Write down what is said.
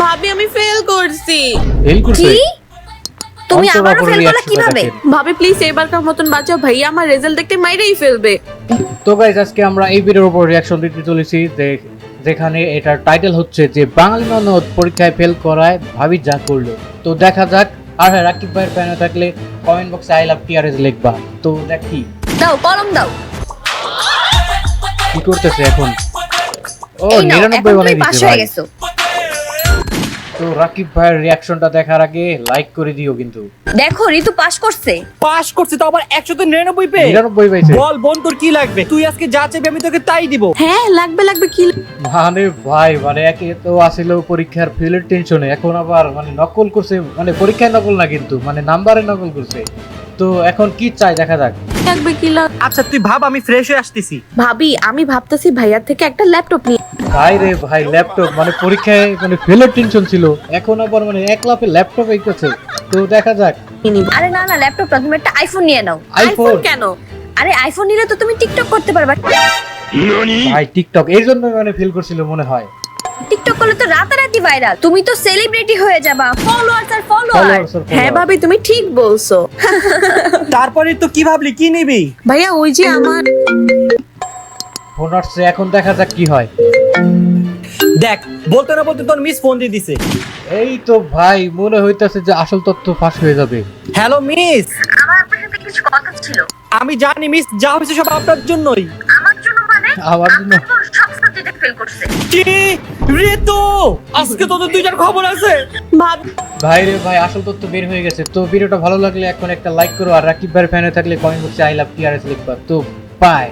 ভাবি আমি ফেল করছি। ফেল করছে? কি তুমি অন্তর আবারও অপরের ফেল করলা reaction টা কিভাবে? দেখেন। ভাবি প্লিজ এবারকার মতন বাঁচাও, ভাইয়া আমার রেজাল্ট দেখতে মাইরেই ফেলবে। তো গাইস আজকে আমরা এই ভিডিওর উপর রিঅ্যাকশন দিতে চলেছি যেখানে এটার টাইটেল হচ্ছে যে বাঙালি ননদ পরীক্ষায় ফেল করায় ভাবি যা করলো। তো দেখা যাক। আর হ্যাঁ, রাকিব ভাইয়ের ফ্যান হয়ে থাকলে কমেন্ট বক্সে আই লাভ টিআরএস লিখবা। তো দেখি দাও কলম দাও। কি করতেছে এখন। ও এই নাও, এখন 99 বানাই তুমি পাস দিয়েছে হয়ে ভাই। গেছো। তো রাকিব ভাইয়ের রিঅ্যাকশনটা দেখার আগে লাইক করে দিও কিন্তু। দেখো ঋতু পাস করছে। পাস করছে তো আবার 199 পেয়ে। 99 পাইছে। বল বোন তোর কি লাগবে? তুই আজকে যা চাইবি আমি তোকে তাই দিব। হ্যাঁ লাগবে লাগবে কি মানে ভাই মানে একে তো আসলে পরীক্ষার ফেলের টেনশনে, এখন আবার মানে নকল করছে, মানে পরীক্ষায় নকল না কিন্তু মানে নাম্বারে নকল করছে। তো এখন কি চাই দেখা যাক। লাগবে কি আচ্ছা তুই ভাব, আমি ফ্রেশ হয়ে আসতেছি। ভাবি আমি ভাবতেছি ভাইয়ার থেকে একটা ল্যাপটপ নিয়ে। ভাই রে ভাই, ল্যাপটপ মানে পরীক্ষায় মানে ফেলের টেনশন ছিল, এখন আবার মানে এক লাফে ল্যাপটপ এইতেছে। তো দেখা যাক। নিব। আরে না না ল্যাপটপ না, তুমি একটা আইফোন নিয়ে নাও। আইফোন কেন? আরে আইফোন নিলে তো তুমি টিকটক করতে পারবা। ভাই টিকটক এই জন্য মানে ফেল করছিল মনে হয়। টিকটক করলে তো রাতারাতি ভাইরাল, তুমি তো সেলিব্রিটি হয়ে যাবা। ফলোয়ার্স আর ফলোয়ার। Followers আর হ্যাঁ followers। ভাবি তুমি ঠিক বলছো। তারপরে তো কি ভাবলি, কি নিবি? ভাইয়া ওই যে আমার ফোন আসছে, এখন দেখা যাক কি হয়। দেখ বলতে না বলতে তোর মিস ফোন দিয়ে দিছে। এই তো ভাই মনে হইতাছে যে আসল তথ্য ফাঁস হয়ে যাবে। হ্যালো মিস, আমার আপনার সাথে কিছু কথা ছিল। আমি জানি মিস, যা হয়েছে সব আপনার জন্যই। আমার জন্য মানে আমার জন্য সব সাবজেক্টে ফেল করছে। কি ঋতু, আজকে তোদের দুইটার খবর আছে। ভাবি ভাই রে ভাই, আসল তথ্য বের হয়ে গেছে। তো ভিডিওটা ভালো লাগলে এখন একটা লাইক করো, আর রাকিব ভাইয়ের ফ্যান হয়ে থাকলে কমেন্ট বক্সে আই লাভ টিআরএস লিখবা। তো বাই।